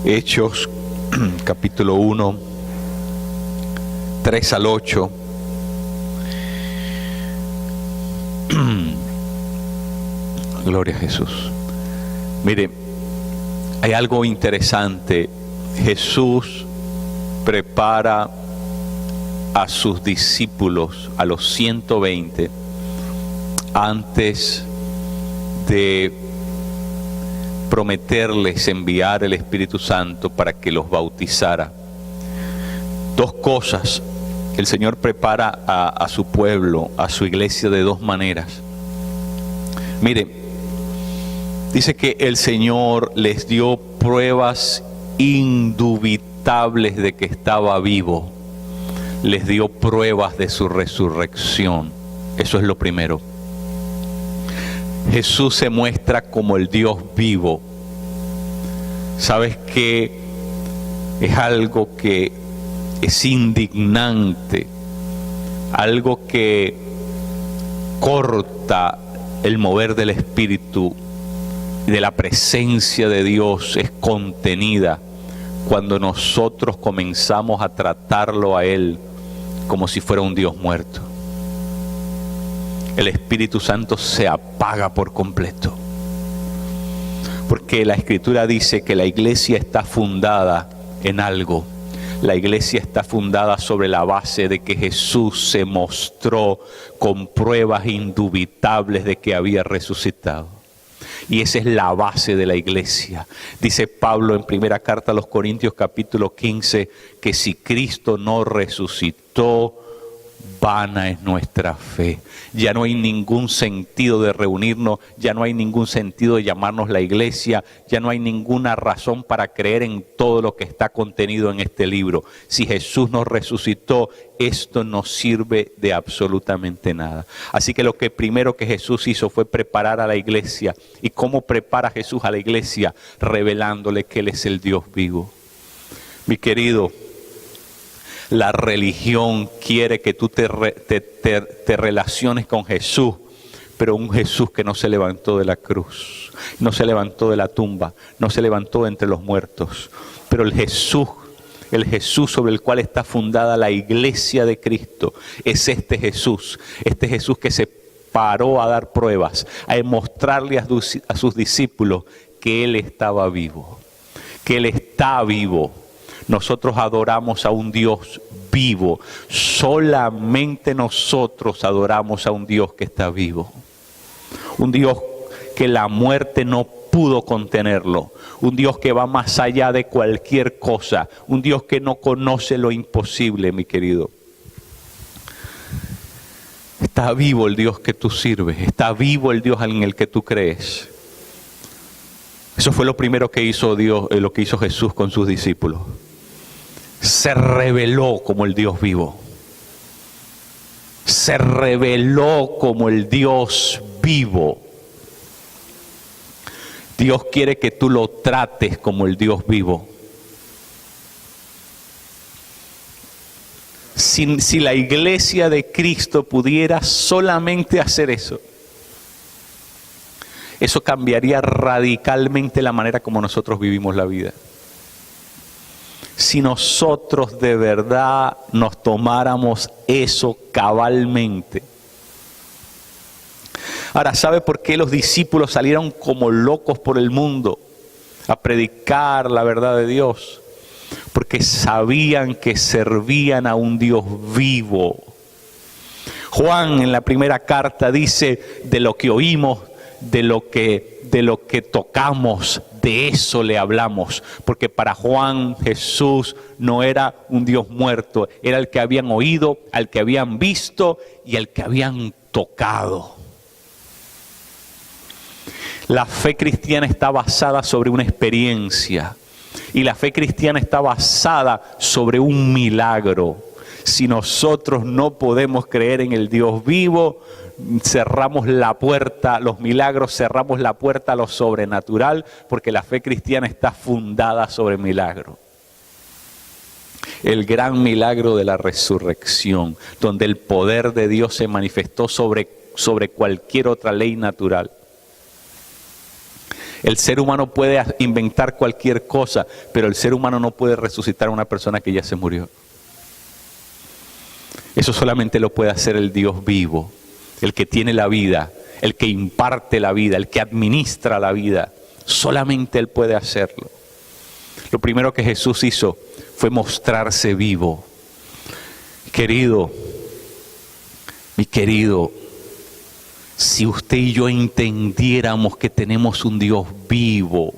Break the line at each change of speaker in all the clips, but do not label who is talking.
Hechos, capítulo 1, 3 al 8. Gloria a Jesús. Mire, hay algo interesante. Jesús prepara a sus discípulos, a los 120, antes de prometerles enviar el Espíritu Santo para que los bautizara. Dos cosas. El Señor prepara a su pueblo, a su iglesia, de dos maneras. Mire, dice que el Señor les dio pruebas indubitables de que estaba vivo. Les dio pruebas de su resurrección. Eso es lo primero. Jesús se muestra como el Dios vivo. ¿Sabes qué? Es algo que es indignante, algo que corta el mover del Espíritu y de la presencia de Dios. Es contenida cuando nosotros comenzamos a tratarlo a Él como si fuera un Dios muerto. El Espíritu Santo se apaga por completo. Porque la Escritura dice que la iglesia está fundada en algo. La iglesia está fundada sobre la base de que Jesús se mostró con pruebas indubitables de que había resucitado. Y esa es la base de la iglesia. Dice Pablo en primera carta a los Corintios capítulo 15, que si Cristo no resucitó, vana es nuestra fe. Ya no hay ningún sentido de reunirnos, ya no hay ningún sentido de llamarnos la iglesia, ya no hay ninguna razón para creer en todo lo que está contenido en este libro. Si Jesús nos resucitó, esto no sirve de absolutamente nada. Así que lo que primero que Jesús hizo fue preparar a la iglesia. ¿Y cómo prepara Jesús a la iglesia? Revelándole que Él es el Dios vivo. Mi querido, la religión quiere que tú te relaciones con Jesús, pero un Jesús que no se levantó de la cruz, no se levantó de la tumba, no se levantó entre los muertos. Pero el Jesús sobre el cual está fundada la iglesia de Cristo, es este Jesús que se paró a dar pruebas, a mostrarle a sus discípulos que Él estaba vivo, que Él está vivo. Nosotros adoramos a un Dios vivo. Solamente nosotros adoramos a un Dios que está vivo. Un Dios que la muerte no pudo contenerlo. Un Dios que va más allá de cualquier cosa. Un Dios que no conoce lo imposible, mi querido. Está vivo el Dios que tú sirves. Está vivo el Dios en el que tú crees. Eso fue lo primero que hizo Dios, lo que hizo Jesús con sus discípulos. Se reveló como el Dios vivo. Se reveló como el Dios vivo. Dios quiere que tú lo trates como el Dios vivo. Si la iglesia de Cristo pudiera solamente hacer eso, eso cambiaría radicalmente la manera como nosotros vivimos la vida. Si nosotros de verdad nos tomáramos eso cabalmente. Ahora, ¿sabe por qué los discípulos salieron como locos por el mundo a predicar la verdad de Dios? Porque sabían que servían a un Dios vivo. Juan en la primera carta dice: de lo que oímos, de lo que tocamos, de eso le hablamos. Porque para Juan, Jesús no era un Dios muerto, era el que habían oído, al que habían visto y al que habían tocado. La fe cristiana está basada sobre una experiencia, y la fe cristiana está basada sobre un milagro. Si nosotros no podemos creer en el Dios vivo, cerramos la puerta a los milagros, cerramos la puerta a lo sobrenatural, porque la fe cristiana está fundada sobre milagro. El gran milagro de la resurrección, donde el poder de Dios se manifestó sobre cualquier otra ley natural. El ser humano puede inventar cualquier cosa, pero el ser humano no puede resucitar a una persona que ya se murió. Eso solamente lo puede hacer el Dios vivo, el que tiene la vida, el que imparte la vida, el que administra la vida. Solamente Él puede hacerlo. Lo primero que Jesús hizo fue mostrarse vivo. Querido, mi querido, si usted y yo entendiéramos que tenemos un Dios vivo,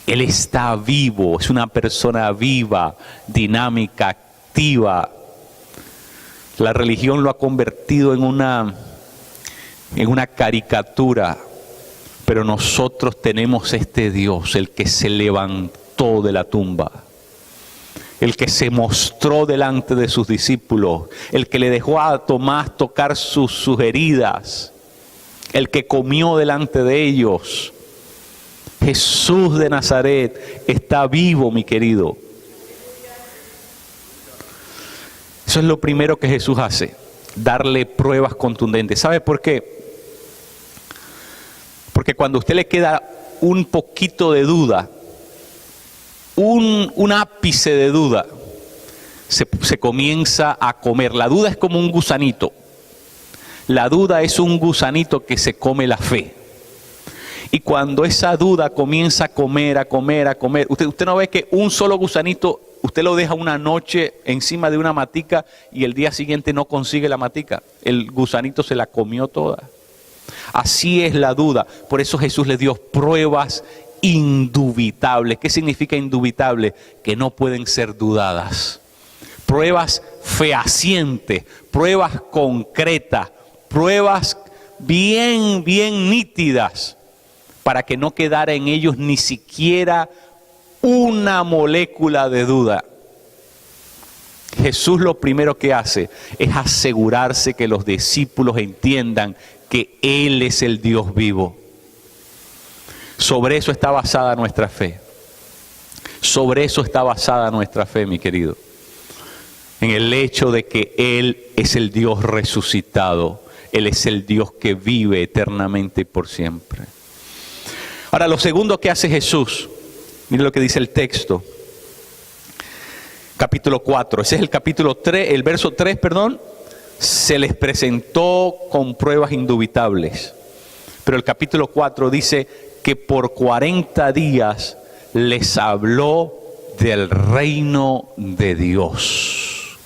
Él está vivo, es una persona viva, dinámica, activa. La religión lo ha convertido en una caricatura, pero nosotros tenemos este Dios, el que se levantó de la tumba, el que se mostró delante de sus discípulos, el que le dejó a Tomás tocar sus heridas, el que comió delante de ellos. Jesús de Nazaret está vivo, mi querido. Eso es lo primero que Jesús hace, darle pruebas contundentes. ¿Sabe por qué? Porque cuando a usted le queda un poquito de duda, un ápice de duda, se comienza a comer. La duda es como un gusanito. La duda es un gusanito que se come la fe. Y cuando esa duda comienza a comer, usted no ve que un solo gusanito, usted lo deja una noche encima de una matica y el día siguiente no consigue la matica. El gusanito se la comió toda. Así es la duda. Por eso Jesús le dio pruebas indubitables. ¿Qué significa indubitable? Que no pueden ser dudadas. Pruebas fehacientes, pruebas concretas, pruebas bien nítidas, para que no quedara en ellos ni siquiera una molécula de duda. Jesús lo primero que hace es asegurarse que los discípulos entiendan que Él es el Dios vivo. Sobre eso está basada nuestra fe. Sobre eso está basada nuestra fe, mi querido. En el hecho de que Él es el Dios resucitado. Él es el Dios que vive eternamente y por siempre. Ahora, lo segundo que hace Jesús, mire lo que dice el texto. Capítulo 4, ese es el capítulo 3, el verso 3, perdón. Se les presentó con pruebas indubitables. Pero el capítulo 4 dice que por 40 días les habló del reino de Dios.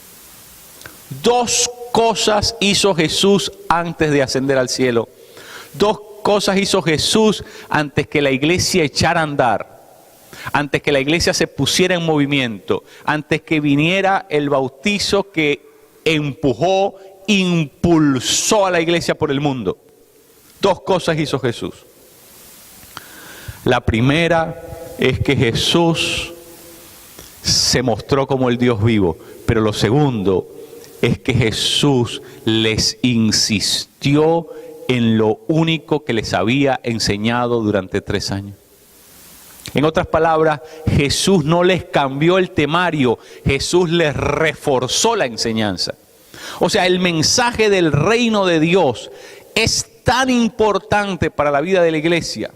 Dos cosas hizo Jesús antes de ascender al cielo. Dos cosas hizo Jesús antes que la iglesia echara a andar. Antes que la iglesia se pusiera en movimiento. Antes que viniera el bautizo que empujó, impulsó a la iglesia por el mundo. Dos cosas hizo Jesús. La primera es que Jesús se mostró como el Dios vivo, pero lo segundo es que Jesús les insistió en lo único que les había enseñado durante 3 años. En otras palabras, Jesús no les cambió el temario, Jesús les reforzó la enseñanza. O sea, el mensaje del reino de Dios es tan importante para la vida de la iglesia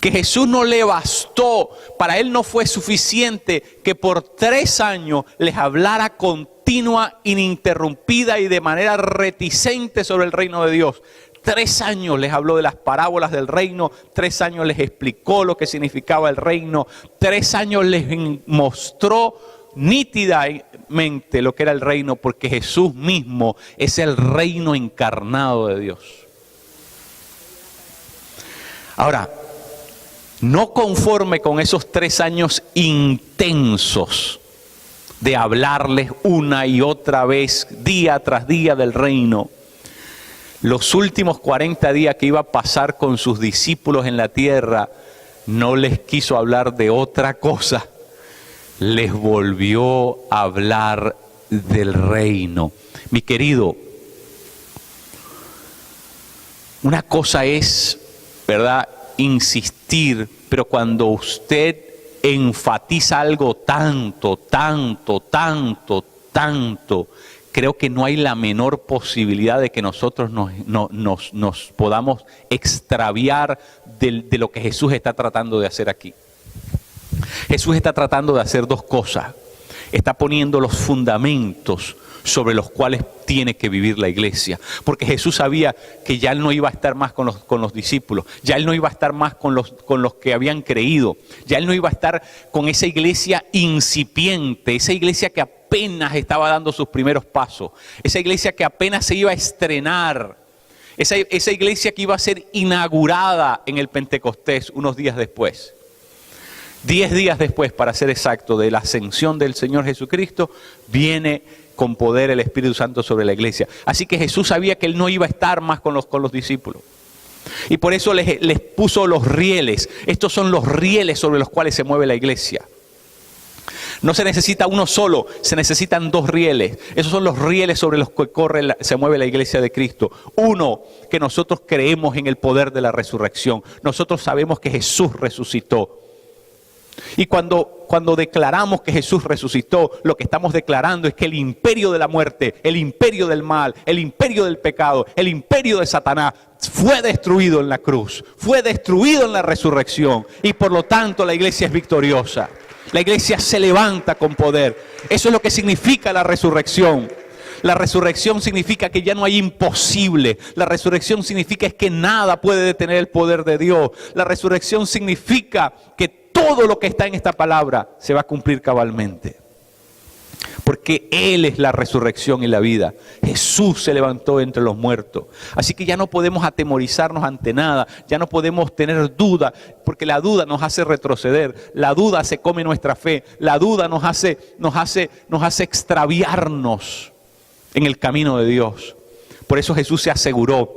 que Jesús no le bastó, para Él no fue suficiente que por 3 años les hablara continua, ininterrumpida y de manera reticente sobre el reino de Dios. 3 años les habló de las parábolas del reino, 3 años les explicó lo que significaba el reino, 3 años les mostró nítidamente lo que era el reino, porque Jesús mismo es el reino encarnado de Dios. Ahora, no conforme con esos 3 años intensos de hablarles una y otra vez, día tras día del reino, los últimos 40 días que iba a pasar con sus discípulos en la tierra, no les quiso hablar de otra cosa. Les volvió a hablar del reino. Mi querido, una cosa es, ¿verdad?, insistir, pero cuando usted enfatiza algo tanto, creo que no hay la menor posibilidad de que nosotros nos podamos extraviar de lo que Jesús está tratando de hacer aquí. Jesús está tratando de hacer dos cosas. Está poniendo los fundamentos sobre los cuales tiene que vivir la iglesia. Porque Jesús sabía que ya Él no iba a estar más con los discípulos, ya Él no iba a estar más con los que habían creído, ya Él no iba a estar con esa iglesia incipiente, esa iglesia que apenas estaba dando sus primeros pasos, esa iglesia que apenas se iba a estrenar, esa iglesia que iba a ser inaugurada en el Pentecostés unos días después. 10 días después, para ser exacto, de la ascensión del Señor Jesucristo, viene con poder el Espíritu Santo sobre la iglesia. Así que Jesús sabía que Él no iba a estar más con los discípulos. Y por eso les puso los rieles. Estos son los rieles sobre los cuales se mueve la iglesia. No se necesita uno solo, se necesitan 2 rieles. Esos son los rieles sobre los que se mueve la iglesia de Cristo. Uno, que nosotros creemos en el poder de la resurrección. Nosotros sabemos que Jesús resucitó. Y cuando declaramos que Jesús resucitó, lo que estamos declarando es que el imperio de la muerte, el imperio del mal, el imperio del pecado, el imperio de Satanás fue destruido en la cruz, fue destruido en la resurrección, y por lo tanto la iglesia es victoriosa. La iglesia se levanta con poder. Eso es lo que significa la resurrección. La resurrección significa que ya no hay imposible. La resurrección significa es que nada puede detener el poder de Dios. La resurrección significa que todo lo que está en esta palabra se va a cumplir cabalmente. Porque Él es la resurrección y la vida. Jesús se levantó entre los muertos. Así que ya no podemos atemorizarnos ante nada. Ya no podemos tener duda. Porque la duda nos hace retroceder. La duda se come nuestra fe. La duda nos hace extraviarnos en el camino de Dios. Por eso Jesús se aseguró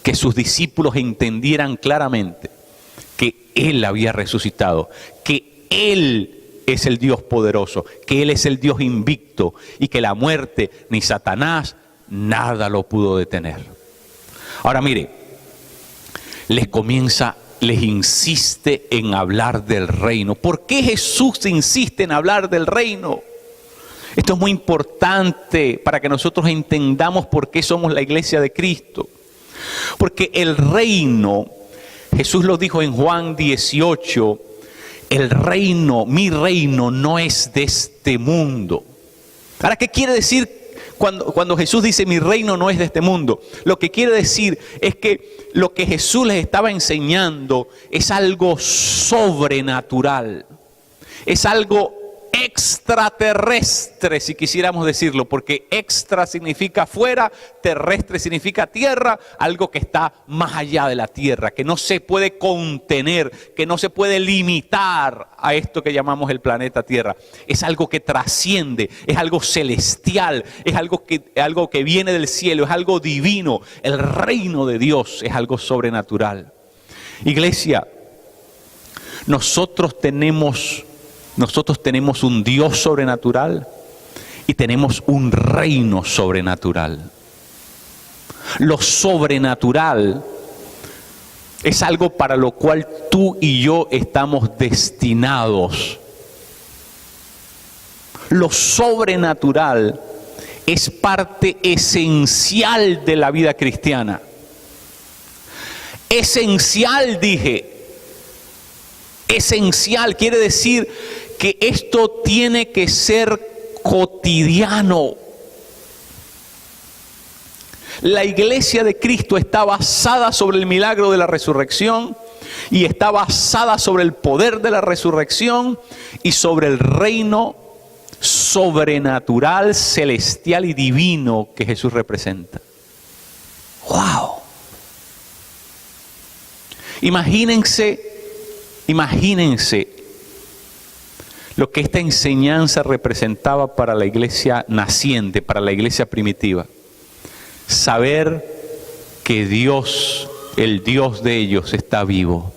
que sus discípulos entendieran claramente que Él había resucitado, que Él es el Dios poderoso, que Él es el Dios invicto y que la muerte ni Satanás nada lo pudo detener. Ahora mire, les insiste en hablar del reino. ¿Por qué Jesús insiste en hablar del reino? Esto es muy importante para que nosotros entendamos por qué somos la iglesia de Cristo. Porque el reino, Jesús lo dijo en Juan 18, el reino, mi reino no es de este mundo. Ahora, ¿qué quiere decir cuando Jesús dice mi reino no es de este mundo? Lo que quiere decir es que lo que Jesús les estaba enseñando es algo sobrenatural. Es algo extraterrestre, si quisiéramos decirlo, porque extra significa fuera, terrestre significa tierra, algo que está más allá de la tierra, que no se puede contener, que no se puede limitar a esto que llamamos el planeta Tierra. Es algo que trasciende, es algo celestial, es algo que viene del cielo, es algo divino. El reino de Dios es algo sobrenatural. Iglesia, nosotros tenemos un Dios sobrenatural y tenemos un reino sobrenatural. Lo sobrenatural es algo para lo cual tú y yo estamos destinados. Lo sobrenatural es parte esencial de la vida cristiana. Esencial, dije. Esencial quiere decir que esto tiene que ser cotidiano. La iglesia de Cristo está basada sobre el milagro de la resurrección y está basada sobre el poder de la resurrección y sobre el reino sobrenatural, celestial y divino que Jesús representa. ¡Wow! Imagínense lo que esta enseñanza representaba para la iglesia naciente, para la iglesia primitiva. Saber que Dios, el Dios de ellos, está vivo.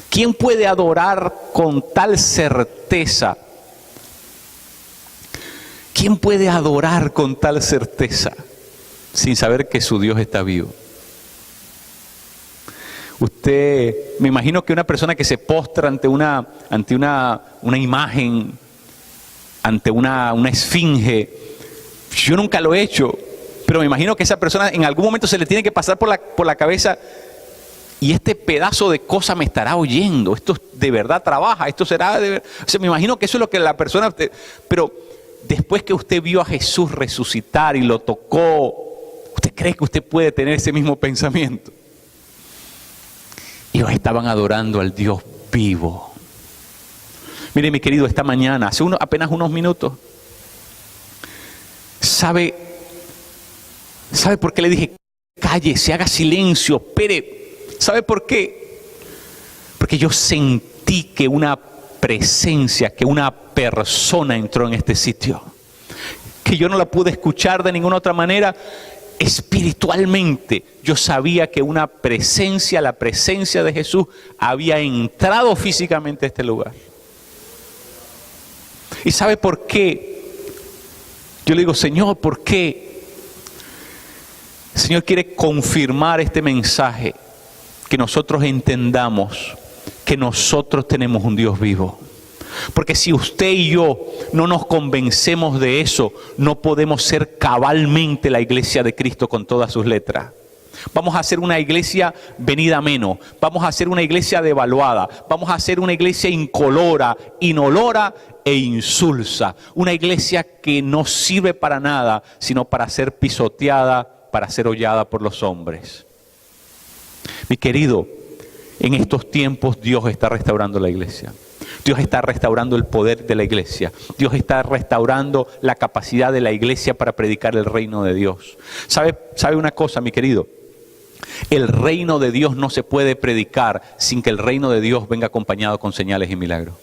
¿Quién puede adorar con tal certeza? ¿Quién puede adorar con tal certeza sin saber que su Dios está vivo? Me imagino que una persona que se postra ante una imagen, ante una esfinge, Yo nunca lo he hecho, pero me imagino que esa persona en algún momento se le tiene que pasar por la cabeza, y este pedazo de cosa me estará oyendo, esto de verdad trabaja, esto será de verdad. O sea, me imagino que eso es lo que la persona, pero después que usted vio a Jesús resucitar y lo tocó, ¿usted cree que usted puede tener ese mismo pensamiento? Ellos estaban adorando al Dios vivo. Mire, mi querido, esta mañana, hace apenas unos minutos, ¿sabe por qué le dije, cállese, haga silencio, espere? ¿Sabe por qué? Porque yo sentí que una presencia, que una persona entró en este sitio, que yo no la pude escuchar de ninguna otra manera. Espiritualmente yo sabía que una presencia, la presencia de Jesús, había entrado físicamente a este lugar. ¿Y sabe por qué? Yo le digo, Señor, ¿por qué? El Señor quiere confirmar este mensaje, que nosotros entendamos que nosotros tenemos un Dios vivo. Porque si usted y yo no nos convencemos de eso, no podemos ser cabalmente la iglesia de Cristo con todas sus letras. Vamos a ser una iglesia venida menos, vamos a ser una iglesia devaluada, vamos a ser una iglesia incolora, inolora e insulsa. Una iglesia que no sirve para nada, sino para ser pisoteada, para ser hollada por los hombres. Mi querido, en estos tiempos Dios está restaurando la iglesia. Dios está restaurando el poder de la iglesia. Dios está restaurando la capacidad de la iglesia para predicar el reino de Dios. ¿Sabe una cosa, mi querido? El reino de Dios no se puede predicar sin que el reino de Dios venga acompañado con señales y milagros.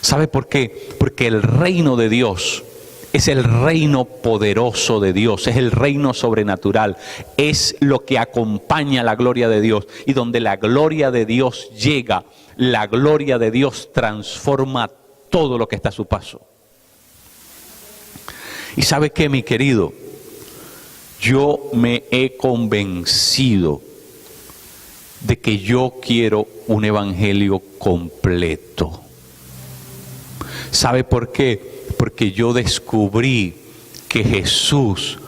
¿Sabe por qué? Porque el reino de Dios es el reino poderoso de Dios, es el reino sobrenatural, es lo que acompaña la gloria de Dios. Y donde la gloria de Dios llega, la gloria de Dios transforma todo lo que está a su paso. ¿Y sabe qué, mi querido? Yo me he convencido de que yo quiero un evangelio completo. ¿Sabe por qué? Porque yo descubrí que Jesús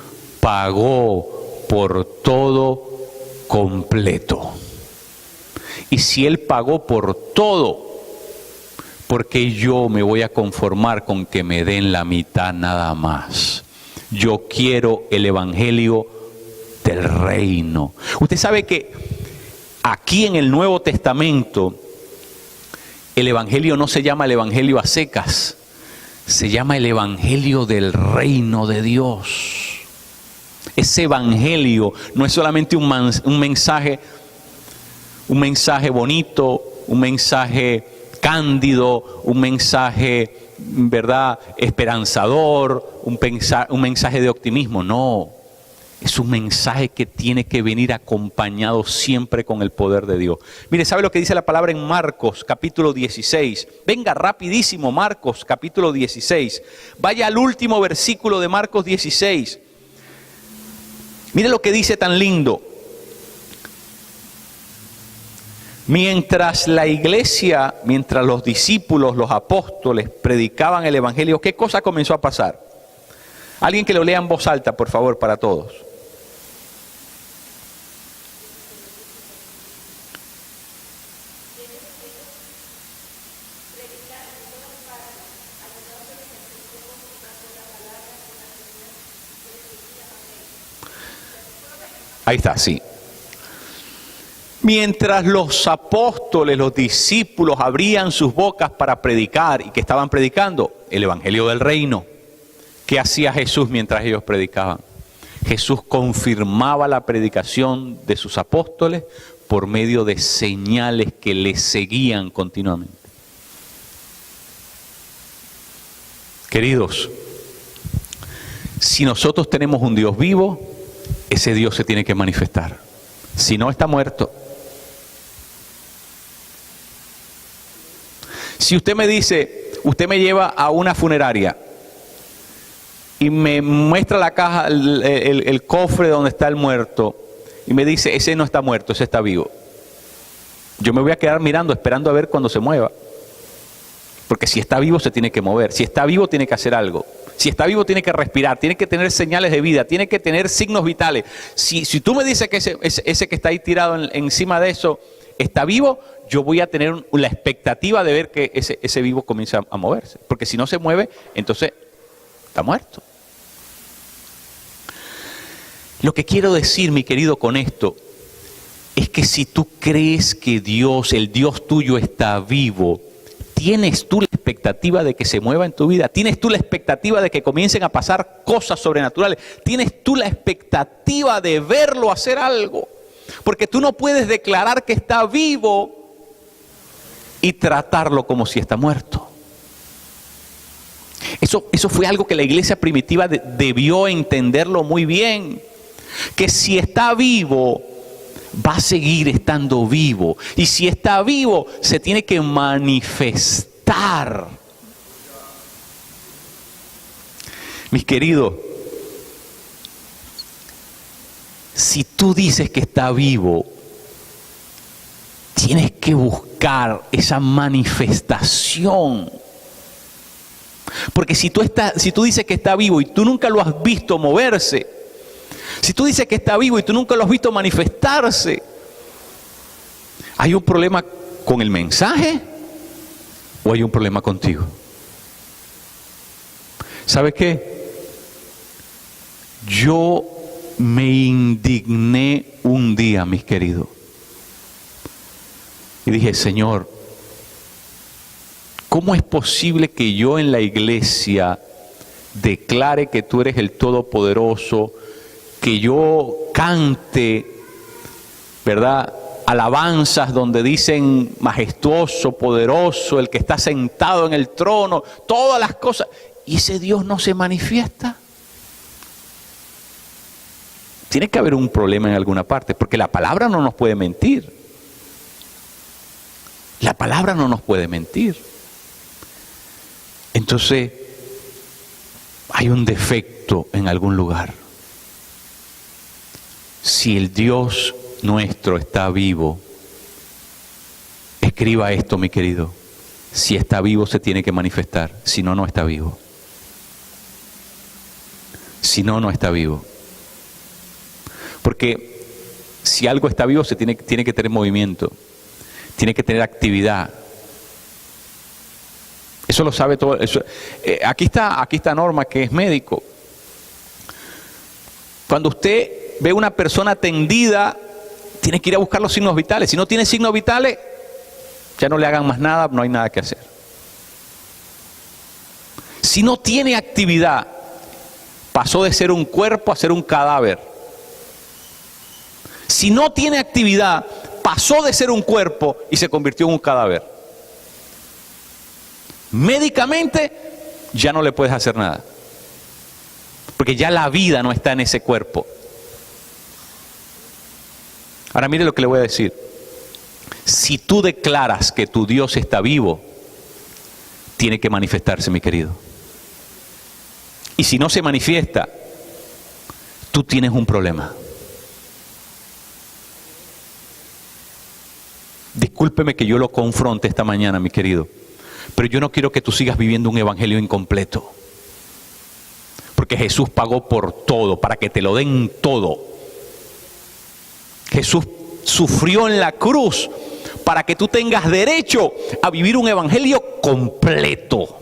pagó por todo completo. Y si Él pagó por todo, ¿por qué yo me voy a conformar con que me den la mitad nada más? Yo quiero el evangelio del reino. Usted sabe que aquí en el Nuevo Testamento el evangelio no se llama el evangelio a secas. Se llama el evangelio del reino de Dios. Ese evangelio no es solamente un mensaje bonito, un mensaje cándido, un mensaje, ¿verdad?, esperanzador, un mensaje de optimismo. No, es un mensaje que tiene que venir acompañado siempre con el poder de Dios. Mire, ¿sabe lo que dice la palabra en Marcos capítulo 16? Venga rapidísimo, Marcos capítulo 16. Vaya al último versículo de Marcos 16. Mire lo que dice tan lindo. Mientras la iglesia, mientras los discípulos, los apóstoles predicaban el evangelio, ¿qué cosa comenzó a pasar? Alguien que lo lea en voz alta, por favor, para todos. Ahí está, sí. Mientras los apóstoles, los discípulos abrían sus bocas para predicar, ¿y que estaban predicando? El evangelio del reino. ¿Qué hacía Jesús mientras ellos predicaban? Jesús confirmaba la predicación de sus apóstoles por medio de señales que les seguían continuamente. Queridos, si nosotros tenemos un Dios vivo, ese Dios se tiene que manifestar. Si no, está muerto. Si usted me dice, usted me lleva a una funeraria y me muestra la caja, el cofre donde está el muerto, y me dice, ese no está muerto, ese está vivo. Yo me voy a quedar mirando, esperando a ver cuando se mueva. Porque si está vivo se tiene que mover. Si está vivo tiene que hacer algo. Si está vivo tiene que respirar, tiene que tener señales de vida, tiene que tener signos vitales. Si tú me dices que ese que está ahí tirado encima de eso está vivo, yo voy a tener la expectativa de ver que ese vivo comienza a moverse. Porque si no se mueve, entonces está muerto. Lo que quiero decir, mi querido, con esto, es que si tú crees que Dios, el Dios tuyo, está vivo, ¿tienes tú la expectativa de que se mueva en tu vida? ¿Tienes tú la expectativa de que comiencen a pasar cosas sobrenaturales? ¿Tienes tú la expectativa de verlo hacer algo? Porque tú no puedes declarar que está vivo y tratarlo como si está muerto. Eso fue algo que la iglesia primitiva debió entenderlo muy bien. Que si está vivo, va a seguir estando vivo. Y si está vivo, se tiene que manifestar. Mis queridos, si tú dices que está vivo, tienes que buscar esa manifestación. Porque si tú dices que está vivo y tú nunca lo has visto moverse, si tú dices que está vivo y tú nunca lo has visto manifestarse, ¿hay un problema con el mensaje o hay un problema contigo? ¿Sabe qué? Yo me indigné un día, mis queridos, y dije, Señor, ¿cómo es posible que yo en la iglesia declare que tú eres el Todopoderoso, que yo cante, ¿verdad?, alabanzas donde dicen majestuoso, poderoso, el que está sentado en el trono, todas las cosas, y ese Dios no se manifiesta? Tiene que haber un problema en alguna parte, porque la palabra no nos puede mentir. La palabra no nos puede mentir. Entonces, hay un defecto en algún lugar. Si el Dios nuestro está vivo, escriba esto, mi querido. Si está vivo, se tiene que manifestar. Si no, no está vivo. Si no, no está vivo. Porque si algo está vivo, tiene que tener movimiento. Tiene que tener actividad. Eso lo sabe todo. Aquí está Norma, que es médico. Cuando usted ve una persona tendida, tiene que ir a buscar los signos vitales. Si no tiene signos vitales, ya no le hagan más nada, no hay nada que hacer. Si no tiene actividad, pasó de ser un cuerpo a ser un cadáver. Si no tiene actividad, pasó de ser un cuerpo y se convirtió en un cadáver. Médicamente ya no le puedes hacer nada, porque ya la vida no está en ese cuerpo. Ahora mire lo que le voy a decir. Si tú declaras que tu Dios está vivo, tiene que manifestarse, mi querido. Y si no se manifiesta, tú tienes un problema. Discúlpeme que yo lo confronte esta mañana, mi querido, pero yo no quiero que tú sigas viviendo un evangelio incompleto. Porque Jesús pagó por todo, para que te lo den todo. Jesús sufrió en la cruz para que tú tengas derecho a vivir un evangelio completo,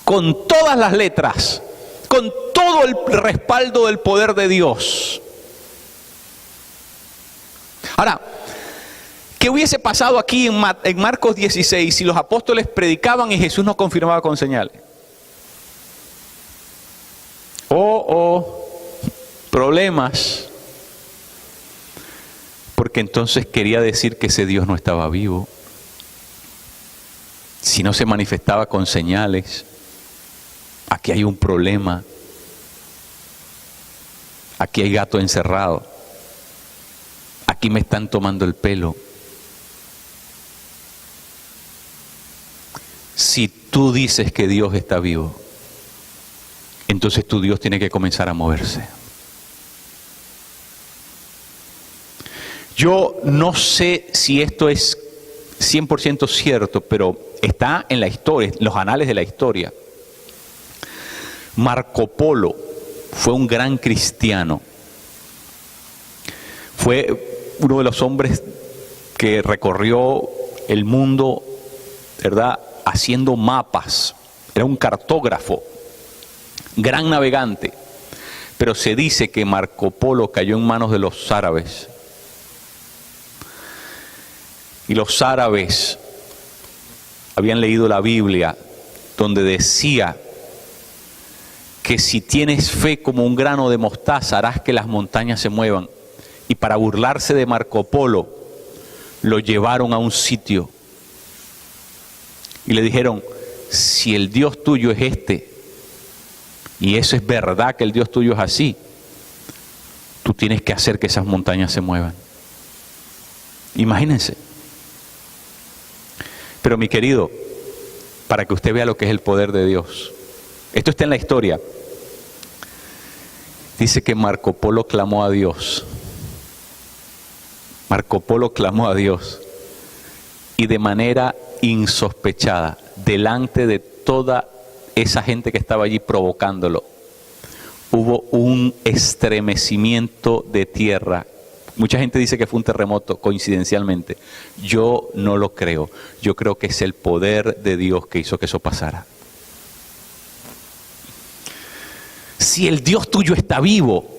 con todas las letras, con todo el respaldo del poder de Dios. Ahora, ¿qué hubiese pasado aquí en Marcos 16 si los apóstoles predicaban y Jesús no confirmaba con señales? Problemas. Porque entonces quería decir que ese Dios no estaba vivo. Si no se manifestaba con señales, aquí hay un problema. Aquí hay gato encerrado. Aquí me están tomando el pelo. Si tú dices que Dios está vivo, entonces tu Dios tiene que comenzar a moverse. Yo no sé si esto es 100% cierto, pero está en la historia, en los anales de la historia. Marco Polo fue un gran cristiano. Fue uno de los hombres que recorrió el mundo, ¿verdad?, haciendo mapas. Era un cartógrafo, gran navegante. Pero se dice que Marco Polo cayó en manos de los árabes. Y los árabes habían leído la Biblia, donde decía que si tienes fe como un grano de mostaza, harás que las montañas se muevan. Y para burlarse de Marco Polo, lo llevaron a un sitio y le dijeron: si el Dios tuyo es este, y eso es verdad que el Dios tuyo es así, tú tienes que hacer que esas montañas se muevan. Imagínense. Pero mi querido, para que usted vea lo que es el poder de Dios, esto está en la historia. Dice que Marco Polo clamó a Dios. Marco Polo clamó a Dios y de manera insospechada, delante de toda esa gente que estaba allí provocándolo, hubo un estremecimiento de tierra. Mucha gente dice que fue un terremoto, coincidencialmente. Yo no lo creo. Yo creo que es el poder de Dios que hizo que eso pasara. Si el Dios tuyo está vivo,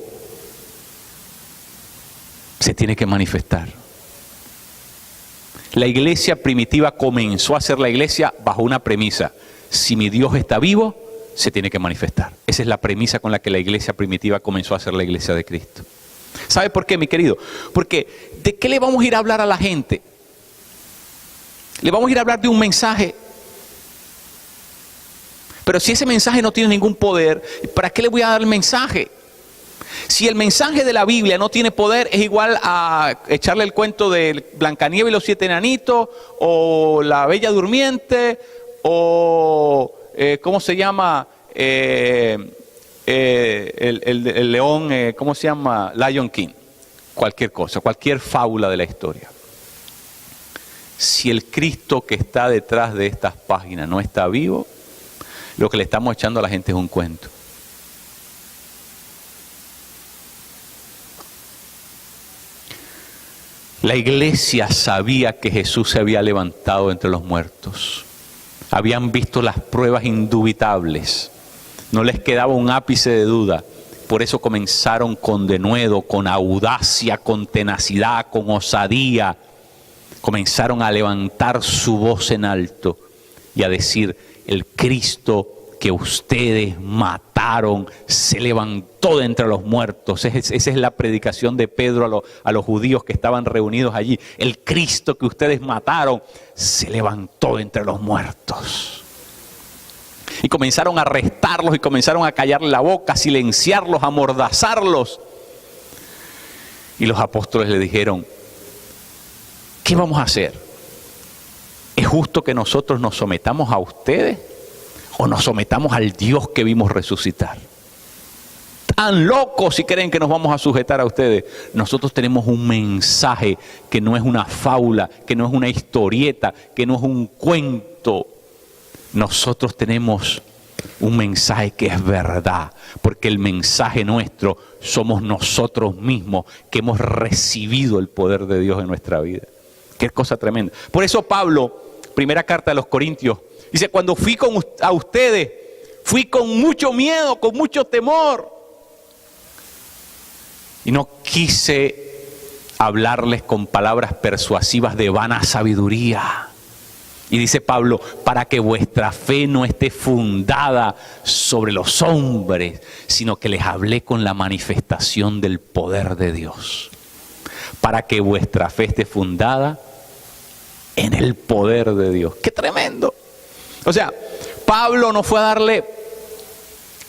se tiene que manifestar. La iglesia primitiva comenzó a ser la iglesia bajo una premisa: si mi Dios está vivo, se tiene que manifestar. Esa es la premisa con la que la iglesia primitiva comenzó a ser la iglesia de Cristo. ¿Sabe por qué, mi querido? Porque ¿de qué le vamos a ir a hablar a la gente? Le vamos a ir a hablar de un mensaje. Pero si ese mensaje no tiene ningún poder, ¿para qué le voy a dar el mensaje? Si el mensaje de la Biblia no tiene poder, es igual a echarle el cuento de Blancanieves y los 7 enanitos, o la Bella Durmiente, o ¿cómo se llama? El león, ¿cómo se llama? Lion King. Cualquier cosa, cualquier fábula de la historia. Si el Cristo que está detrás de estas páginas no está vivo, lo que le estamos echando a la gente es un cuento. La iglesia sabía que Jesús se había levantado entre los muertos. Habían visto las pruebas indubitables. No les quedaba un ápice de duda. Por eso comenzaron con denuedo, con audacia, con tenacidad, con osadía. Comenzaron a levantar su voz en alto y a decir: el Cristo que ustedes mataron se levantó de entre los muertos. Esa es la predicación de Pedro a los judíos que estaban reunidos allí. El Cristo que ustedes mataron se levantó de entre los muertos. Y comenzaron a arrestarlos y comenzaron a callarle la boca, a silenciarlos, a amordazarlos. Y los apóstoles le dijeron: ¿qué vamos a hacer? ¿Es justo que nosotros nos sometamos a ustedes o nos sometamos al Dios que vimos resucitar? Tan locos si creen que nos vamos a sujetar a ustedes. Nosotros tenemos un mensaje que no es una fábula, que no es una historieta, que no es un cuento. Nosotros tenemos un mensaje que es verdad, porque el mensaje nuestro somos nosotros mismos que hemos recibido el poder de Dios en nuestra vida. Qué cosa tremenda. Por eso Pablo, primera carta de los Corintios, dice: cuando fui a ustedes, fui con mucho miedo, con mucho temor. Y no quise hablarles con palabras persuasivas de vana sabiduría. Y dice Pablo: para que vuestra fe no esté fundada sobre los hombres, sino que les hablé con la manifestación del poder de Dios. Para que vuestra fe esté fundada en el poder de Dios. ¡Qué tremendo! O sea, Pablo no fue a darle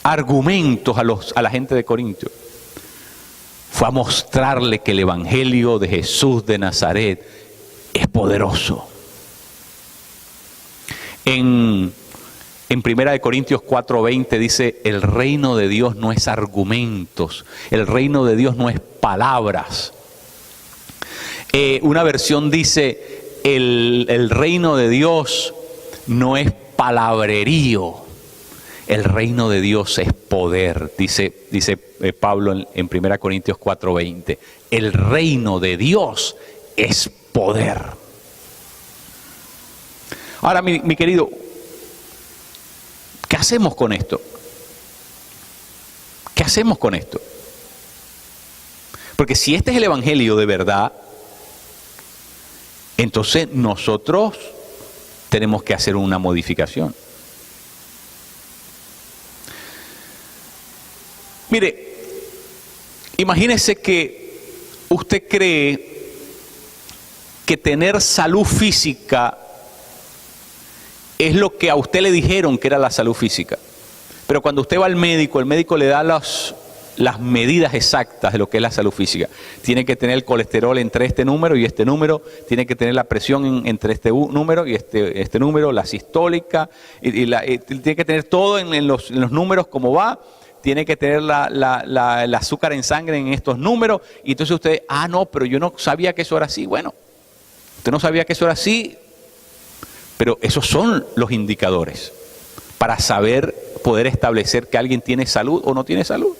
argumentos a la gente de Corintio. Fue a mostrarle que el evangelio de Jesús de Nazaret es poderoso. En 1 Corintios 4:20 dice: el reino de Dios no es argumentos, el reino de Dios no es palabras. Una versión dice: el reino de Dios no es palabrerío, El reino de Dios es poder, dice Pablo en 1 Corintios 4:20. El reino de Dios es poder. Ahora, mi querido, ¿qué hacemos con esto? ¿Qué hacemos con esto? Porque si este es el evangelio de verdad, entonces nosotros tenemos que hacer una modificación. Mire, imagínese que usted cree que tener salud física es lo que a usted le dijeron que era la salud física. Pero cuando usted va al médico, el médico le da las medidas exactas de lo que es la salud física. Tiene que tener el colesterol entre este número y este número, tiene que tener la presión entre este número y este número, la sistólica, tiene que tener todo en los números como va. Tiene que tener el azúcar en sangre en estos números. Y entonces usted, no, pero yo no sabía que eso era así. Bueno, usted no sabía que eso era así, pero esos son los indicadores para poder establecer que alguien tiene salud o no tiene salud.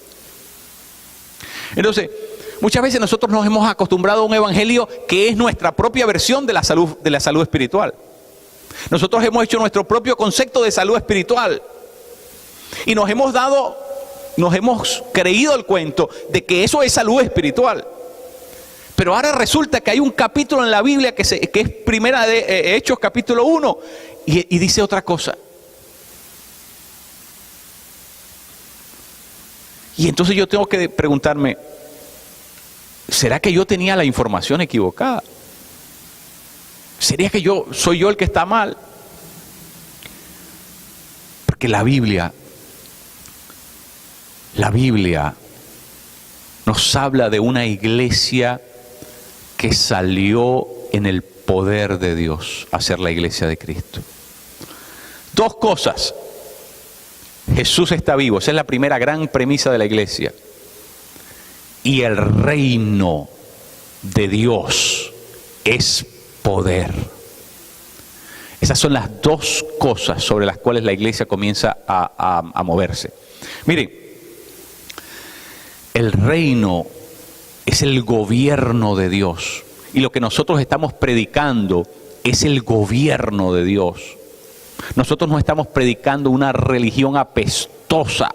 Entonces, muchas veces nosotros nos hemos acostumbrado a un evangelio que es nuestra propia versión de la salud espiritual. Nosotros hemos hecho nuestro propio concepto de salud espiritual. Y nos hemos creído el cuento de que eso es salud espiritual. Pero ahora resulta que hay un capítulo en la Biblia que es primera de Hechos capítulo 1 y dice otra cosa. Y entonces yo tengo que preguntarme, ¿será que yo tenía la información equivocada? ¿Sería que soy yo el que está mal? Porque la Biblia nos habla de una iglesia que salió en el poder de Dios a ser la iglesia de Cristo. Dos cosas. Jesús está vivo, esa es la primera gran premisa de la iglesia. Y el reino de Dios es poder. Esas son las dos cosas sobre las cuales la iglesia comienza a moverse. Miren, el reino es el gobierno de Dios. Y lo que nosotros estamos predicando es el gobierno de Dios. Nosotros no estamos predicando una religión apestosa.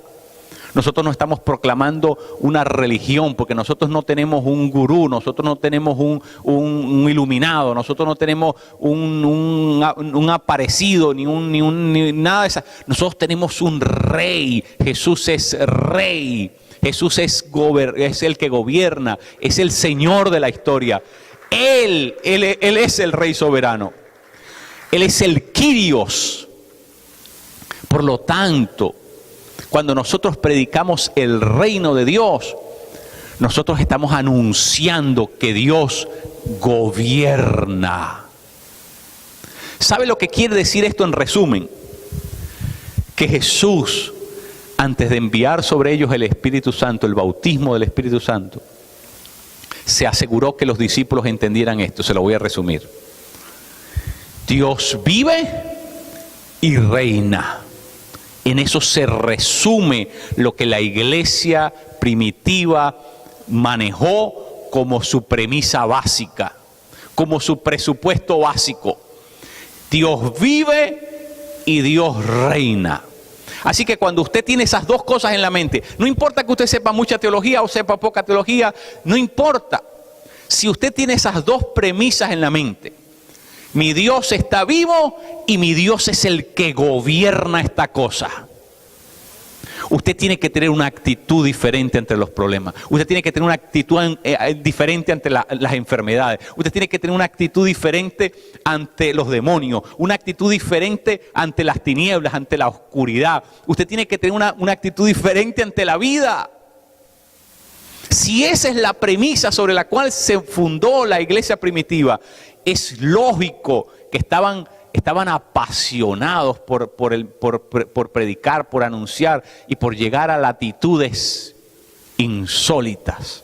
Nosotros no estamos proclamando una religión porque nosotros no tenemos un gurú, nosotros no tenemos un iluminado, nosotros no tenemos un aparecido, ni nada de eso. Nosotros tenemos un rey. Jesús es rey. Jesús es el que gobierna, es el Señor de la historia. Él es el Rey soberano. Él es el Kyrios. Por lo tanto, cuando nosotros predicamos el reino de Dios, nosotros estamos anunciando que Dios gobierna. ¿Sabe lo que quiere decir esto en resumen? Que Jesús, antes de enviar sobre ellos el Espíritu Santo, el bautismo del Espíritu Santo, se aseguró que los discípulos entendieran esto. Se lo voy a resumir. Dios vive y reina. En eso se resume lo que la iglesia primitiva manejó como su premisa básica, como su presupuesto básico. Dios vive y Dios reina. Así que cuando usted tiene esas dos cosas en la mente, no importa que usted sepa mucha teología o sepa poca teología, no importa. Si usted tiene esas dos premisas en la mente, mi Dios está vivo y mi Dios es el que gobierna esta cosa. Usted tiene que tener una actitud diferente ante los problemas. Usted tiene que tener una actitud diferente ante las enfermedades. Usted tiene que tener una actitud diferente ante los demonios. Una actitud diferente ante las tinieblas, ante la oscuridad. Usted tiene que tener una actitud diferente ante la vida. Si esa es la premisa sobre la cual se fundó la iglesia primitiva, es lógico que estaban apasionados por predicar, por anunciar y por llegar a latitudes insólitas.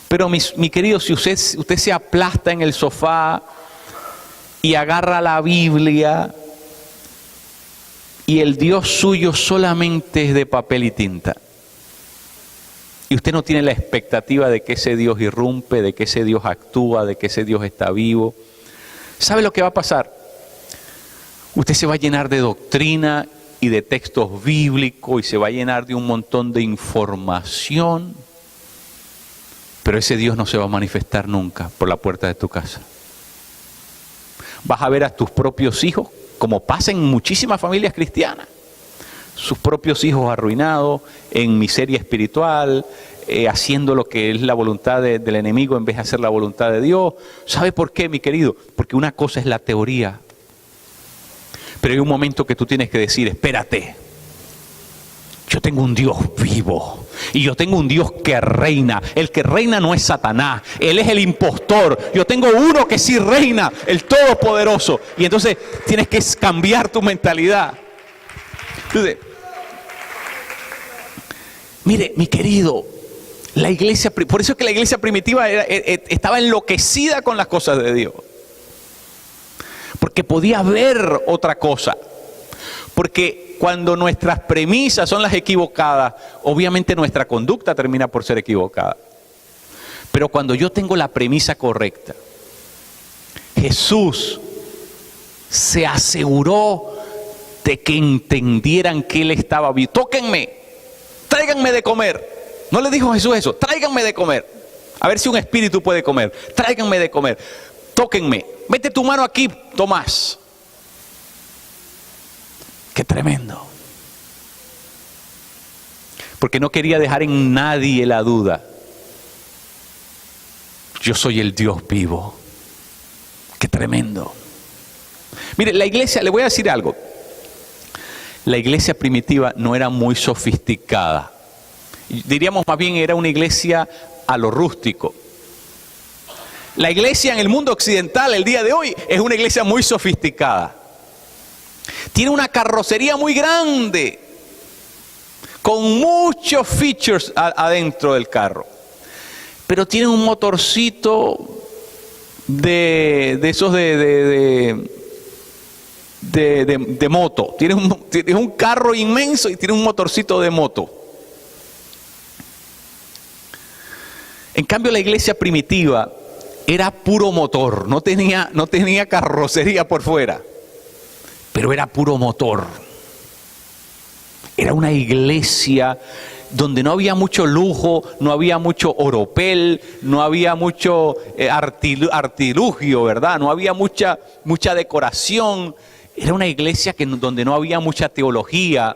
Pero mi querido, si usted se aplasta en el sofá y agarra la Biblia y el Dios suyo solamente es de papel y tinta, y usted no tiene la expectativa de que ese Dios irrumpe, de que ese Dios actúa, de que ese Dios está vivo, ¿sabe lo que va a pasar? Usted se va a llenar de doctrina y de textos bíblicos y se va a llenar de un montón de información, pero ese Dios no se va a manifestar nunca por la puerta de tu casa. Vas a ver a tus propios hijos, como pasa en muchísimas familias cristianas, sus propios hijos arruinados, en miseria espiritual, haciendo lo que es la voluntad del enemigo en vez de hacer la voluntad de Dios. ¿Sabe por qué, mi querido? Porque una cosa es la teoría, pero hay un momento que tú tienes que decir, espérate, yo tengo un Dios vivo y yo tengo un Dios que reina. El que reina no es Satanás, Él es el impostor. Yo tengo uno que sí reina, el Todopoderoso. Y entonces tienes que cambiar tu mentalidad. Entonces, mire, mi querido, la iglesia, por eso es que la iglesia primitiva estaba enloquecida con las cosas de Dios. Porque podía ver otra cosa. Porque cuando nuestras premisas son las equivocadas, obviamente nuestra conducta termina por ser equivocada. Pero cuando yo tengo la premisa correcta, Jesús se aseguró de que entendieran que Él estaba vivo. Tóquenme, tráiganme de comer. No le dijo Jesús eso, tráiganme de comer. A ver si un espíritu puede comer. Tráiganme de comer. Tóquenme. Mete tu mano aquí, Tomás. Qué tremendo. Porque no quería dejar en nadie la duda. Yo soy el Dios vivo. Qué tremendo. Mire, la iglesia, le voy a decir algo. La iglesia primitiva no era muy sofisticada. Diríamos más bien era una iglesia a lo rústico. La iglesia en el mundo occidental el día de hoy es una iglesia muy sofisticada. Tiene una carrocería muy grande, con muchos features adentro del carro. Pero tiene un motorcito de esos de moto. Tiene un carro inmenso y tiene un motorcito de moto. En cambio, la iglesia primitiva era puro motor, no tenía carrocería por fuera, pero era puro motor. Era una iglesia donde no había mucho lujo, no había mucho oropel, no había mucho artilugio, ¿verdad? No había mucha decoración. Era una iglesia donde no había mucha teología,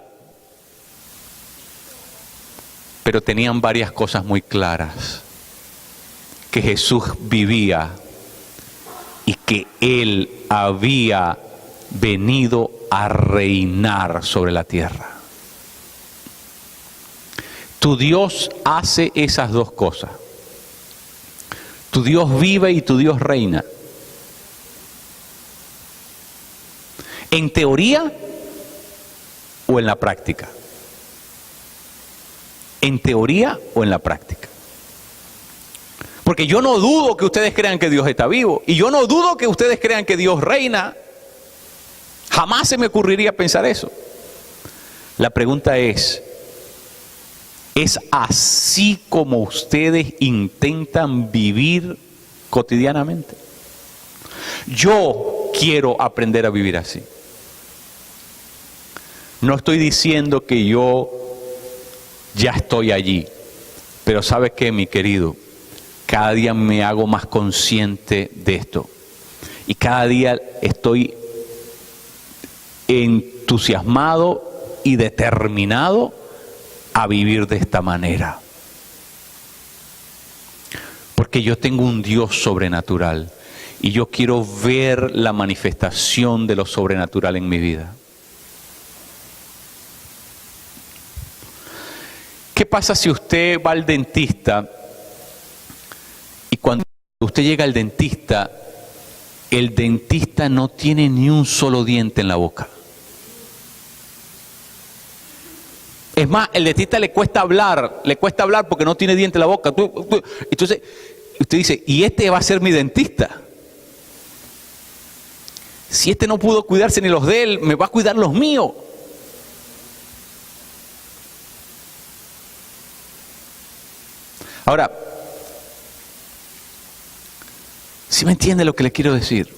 pero tenían varias cosas muy claras. Que Jesús vivía y que Él había venido a reinar sobre la tierra. Tu Dios hace esas dos cosas. Tu Dios vive y tu Dios reina. ¿En teoría o en la práctica? ¿En teoría o en la práctica? Porque yo no dudo que ustedes crean que Dios está vivo. Y yo no dudo que ustedes crean que Dios reina. Jamás se me ocurriría pensar eso. La pregunta ¿es así como ustedes intentan vivir cotidianamente? Yo quiero aprender a vivir así. No estoy diciendo que yo ya estoy allí. Pero ¿sabe qué, mi querido? Cada día me hago más consciente de esto. Y cada día estoy entusiasmado y determinado a vivir de esta manera. Porque yo tengo un Dios sobrenatural. Y yo quiero ver la manifestación de lo sobrenatural en mi vida. ¿Qué pasa si usted va al dentista? Y cuando usted llega al dentista, el dentista no tiene ni un solo diente en la boca. Es más, el dentista le cuesta hablar porque no tiene diente en la boca. Entonces, usted dice, ¿y este va a ser mi dentista? Si este no pudo cuidarse ni los de él, me va a cuidar los míos. Ahora, ¿sí me entiende lo que le quiero decir?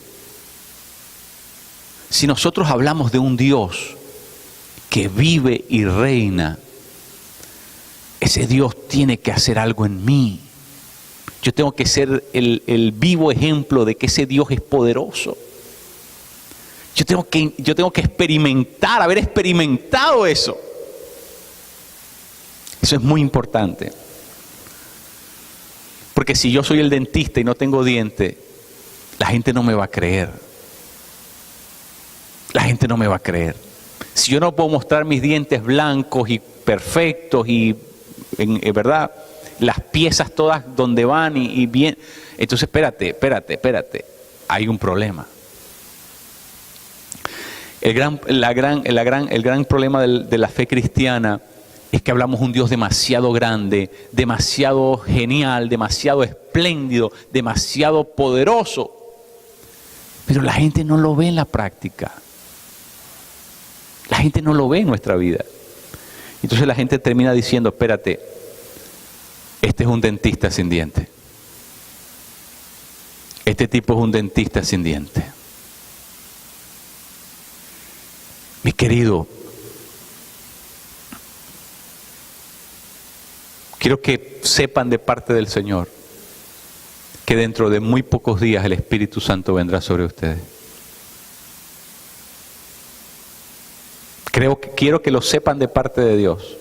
Si nosotros hablamos de un Dios que vive y reina, ese Dios tiene que hacer algo en mí. Yo tengo que ser el vivo ejemplo de que ese Dios es poderoso. Yo tengo que experimentar, haber experimentado eso. Eso es muy importante. Porque si yo soy el dentista y no tengo diente, la gente no me va a creer. La gente no me va a creer. Si yo no puedo mostrar mis dientes blancos y perfectos y, ¿verdad?, las piezas todas donde van y bien, entonces espérate. Hay un problema. El gran problema de la fe cristiana es que hablamos un Dios demasiado grande, demasiado genial, demasiado espléndido, demasiado poderoso. Pero la gente no lo ve en la práctica. La gente no lo ve en nuestra vida. Entonces la gente termina diciendo, espérate, este es un dentista sin diente. Este tipo es un dentista sin diente. Mi querido, quiero que sepan de parte del Señor que dentro de muy pocos días el Espíritu Santo vendrá sobre ustedes. Quiero que lo sepan de parte de Dios.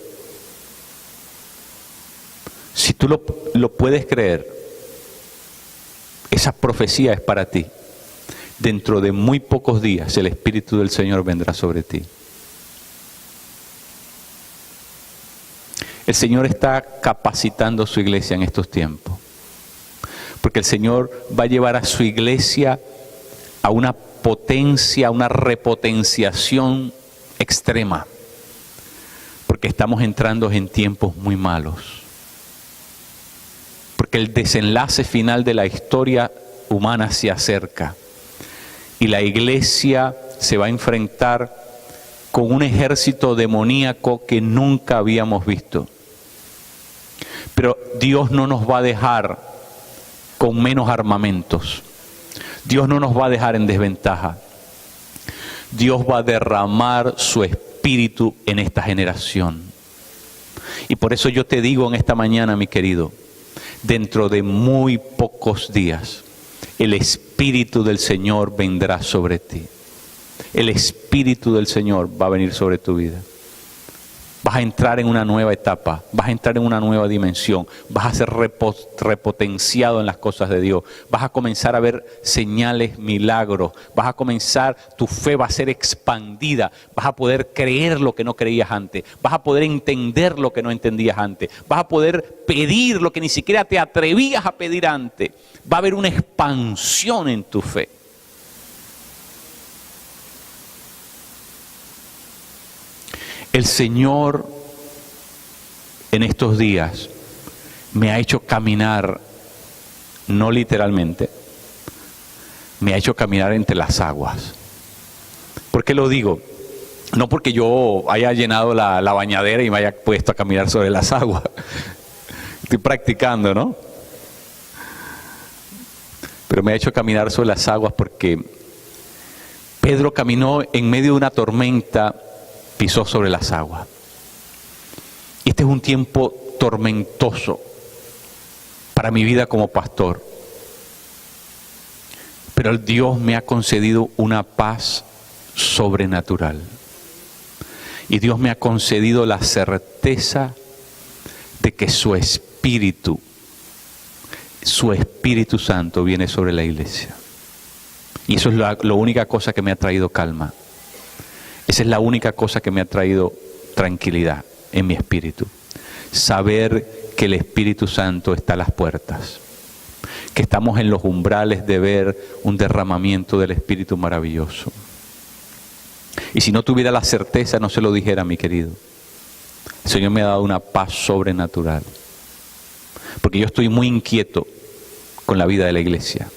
Si tú lo puedes creer, esa profecía es para ti. Dentro de muy pocos días el Espíritu del Señor vendrá sobre ti. El Señor está capacitando su iglesia en estos tiempos. Porque el Señor va a llevar a su iglesia a una potencia, a una repotenciación extrema. Porque estamos entrando en tiempos muy malos. Porque el desenlace final de la historia humana se acerca. Y la iglesia se va a enfrentar con un ejército demoníaco que nunca habíamos visto. Pero Dios no nos va a dejar con menos armamentos. Dios no nos va a dejar en desventaja. Dios va a derramar su espíritu en esta generación. Y por eso yo te digo en esta mañana, mi querido, dentro de muy pocos días, el Espíritu del Señor vendrá sobre ti. El Espíritu del Señor va a venir sobre tu vida. Vas a entrar en una nueva etapa, vas a entrar en una nueva dimensión, vas a ser repotenciado en las cosas de Dios, vas a comenzar a ver señales, milagros, vas a comenzar, tu fe va a ser expandida, vas a poder creer lo que no creías antes, vas a poder entender lo que no entendías antes, vas a poder pedir lo que ni siquiera te atrevías a pedir antes, va a haber una expansión en tu fe. El Señor en estos días me ha hecho caminar, no literalmente, me ha hecho caminar entre las aguas. ¿Por qué lo digo? No porque yo haya llenado la bañadera y me haya puesto a caminar sobre las aguas. Estoy practicando, ¿no? Pero me ha hecho caminar sobre las aguas porque Pedro caminó en medio de una tormenta, pisó sobre las aguas. Este es un tiempo tormentoso para mi vida como pastor. Pero Dios me ha concedido una paz sobrenatural. Y Dios me ha concedido la certeza de que su Espíritu Santo viene sobre la iglesia. Y eso es la única cosa que me ha traído calma. Esa es la única cosa que me ha traído tranquilidad en mi espíritu. Saber que el Espíritu Santo está a las puertas. Que estamos en los umbrales de ver un derramamiento del Espíritu maravilloso. Y si no tuviera la certeza, no se lo dijera, mi querido. El Señor me ha dado una paz sobrenatural. Porque yo estoy muy inquieto con la vida de la iglesia.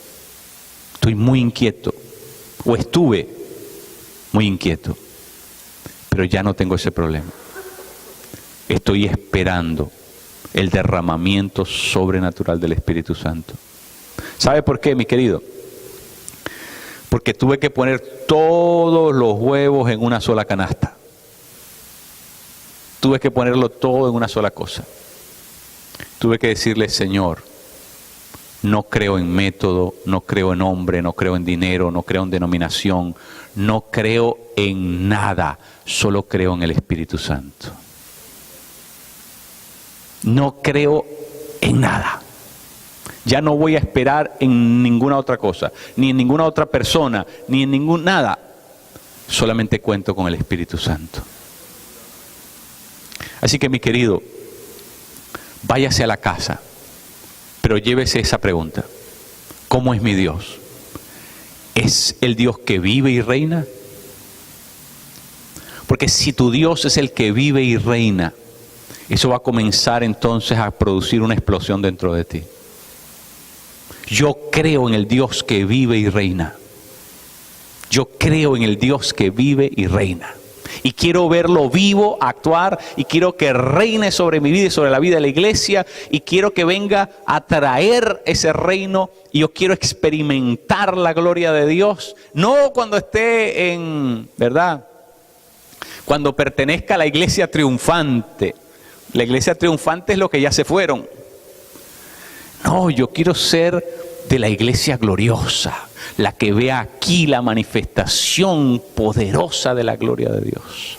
Estoy muy inquieto. O estuve muy inquieto. Pero ya no tengo ese problema. Estoy esperando el derramamiento sobrenatural del Espíritu Santo. ¿Sabe por qué, mi querido? Porque tuve que poner todos los huevos en una sola canasta. Tuve que ponerlo todo en una sola cosa. Tuve que decirle, Señor, no creo en método, no creo en hombre, no creo en dinero, no creo en denominación, no creo en nada, solo creo en el Espíritu Santo. No creo en nada. Ya no voy a esperar en ninguna otra cosa, ni en ninguna otra persona, ni en ningún nada. Solamente cuento con el Espíritu Santo. Así que, mi querido, váyase a la casa, pero llévese esa pregunta. ¿Cómo es mi Dios? ¿Es el Dios que vive y reina? Porque si tu Dios es el que vive y reina, eso va a comenzar entonces a producir una explosión dentro de ti. Yo creo en el Dios que vive y reina. Yo creo en el Dios que vive y reina. Y quiero verlo vivo, actuar, y quiero que reine sobre mi vida y sobre la vida de la iglesia, y quiero que venga a traer ese reino, y yo quiero experimentar la gloria de Dios, no cuando esté en, ¿verdad? Cuando pertenezca a la iglesia triunfante. La iglesia triunfante es lo que ya se fueron. No, yo quiero ser de la iglesia gloriosa, la que vea aquí la manifestación poderosa de la gloria de Dios.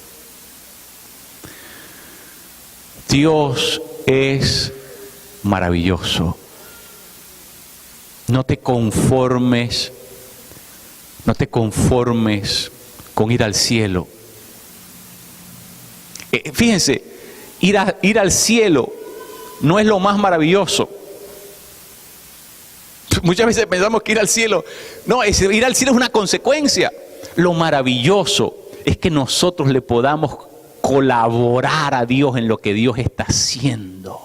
Dios es maravilloso. No te conformes con ir al cielo. Fíjense, ir al cielo no es lo más maravilloso. Muchas veces pensamos que ir al cielo, no, ir al cielo es una consecuencia. Lo maravilloso es que nosotros le podamos colaborar a Dios en lo que Dios está haciendo.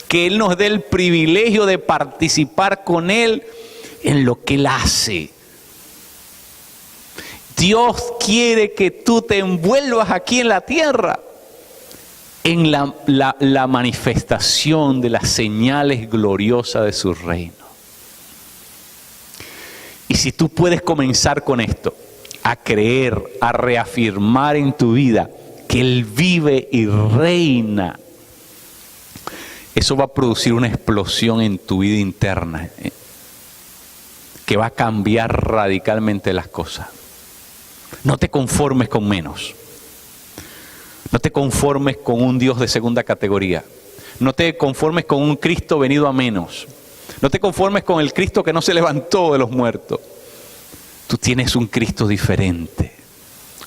Que Él nos dé el privilegio de participar con Él en lo que Él hace. Dios quiere que tú te envuelvas aquí en la tierra en la manifestación de las señales gloriosas de su reino. Y si tú puedes comenzar con esto, a creer, a reafirmar en tu vida que Él vive y reina, eso va a producir una explosión en tu vida interna, que va a cambiar radicalmente las cosas. No te conformes con menos. No te conformes con un Dios de segunda categoría. No te conformes con un Cristo venido a menos. No te conformes con el Cristo que no se levantó de los muertos. Tú tienes un Cristo diferente,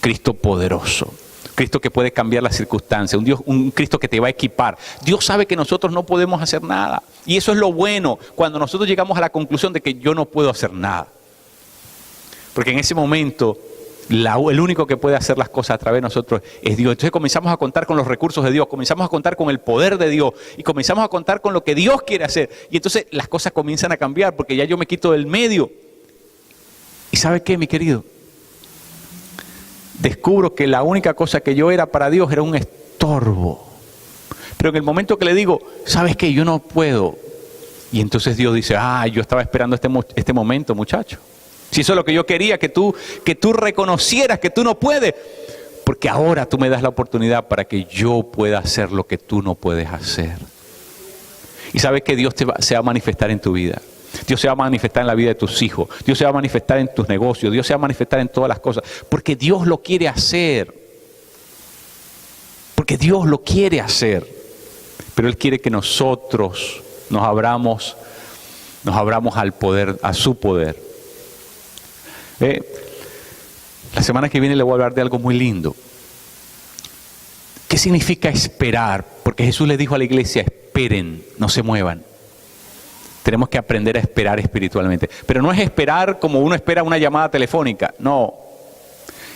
Cristo poderoso, Cristo que puede cambiar las circunstancias, un Cristo que te va a equipar. Dios sabe que nosotros no podemos hacer nada. Y eso es lo bueno, cuando nosotros llegamos a la conclusión de que yo no puedo hacer nada. Porque en ese momento, el único que puede hacer las cosas a través de nosotros es Dios. Entonces comenzamos a contar con los recursos de Dios, comenzamos a contar con el poder de Dios y comenzamos a contar con lo que Dios quiere hacer. Y entonces las cosas comienzan a cambiar porque ya yo me quito del medio. ¿Y sabe qué, mi querido? Descubro que la única cosa que yo era para Dios era un estorbo. Pero en el momento que le digo, ¿sabes qué? Yo no puedo. Y entonces Dios dice, yo estaba esperando este momento, muchacho. Si eso es lo que yo quería, que tú reconocieras que tú no puedes. Porque ahora tú me das la oportunidad para que yo pueda hacer lo que tú no puedes hacer. Y sabes que Dios se va a manifestar en tu vida. Dios se va a manifestar en la vida de tus hijos. Dios se va a manifestar en tus negocios. Dios se va a manifestar en todas las cosas. Porque Dios lo quiere hacer. Porque Dios lo quiere hacer. Pero Él quiere que nosotros nos abramos al poder, a su poder. La semana que viene le voy a hablar de algo muy lindo. ¿Qué significa esperar? Porque Jesús le dijo a la iglesia, esperen, no se muevan. Tenemos que aprender a esperar espiritualmente. Pero no es esperar como uno espera una llamada telefónica. No.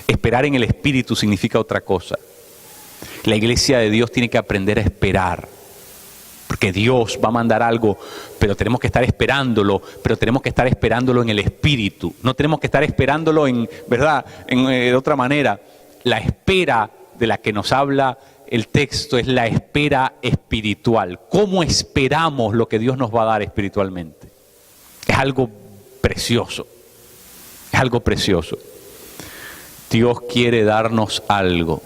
Esperar en el Espíritu significa otra cosa. La iglesia de Dios tiene que aprender a esperar. Porque Dios va a mandar algo, pero tenemos que estar esperándolo, pero tenemos que estar esperándolo en el Espíritu. No tenemos que estar esperándolo de otra manera. La espera de la que nos habla el texto es la espera espiritual. ¿Cómo esperamos lo que Dios nos va a dar espiritualmente? Es algo precioso. Es algo precioso. Dios quiere darnos algo.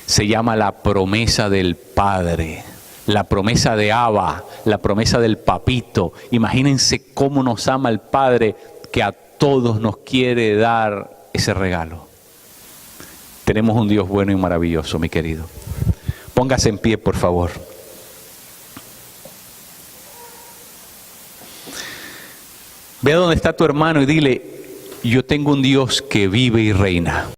Se llama la promesa del Padre, la promesa de Abba, la promesa del Papito. Imagínense cómo nos ama el Padre, que a todos nos quiere dar ese regalo. Tenemos un Dios bueno y maravilloso, mi querido. Póngase en pie, por favor. Ve a donde está tu hermano y dile: yo tengo un Dios que vive y reina.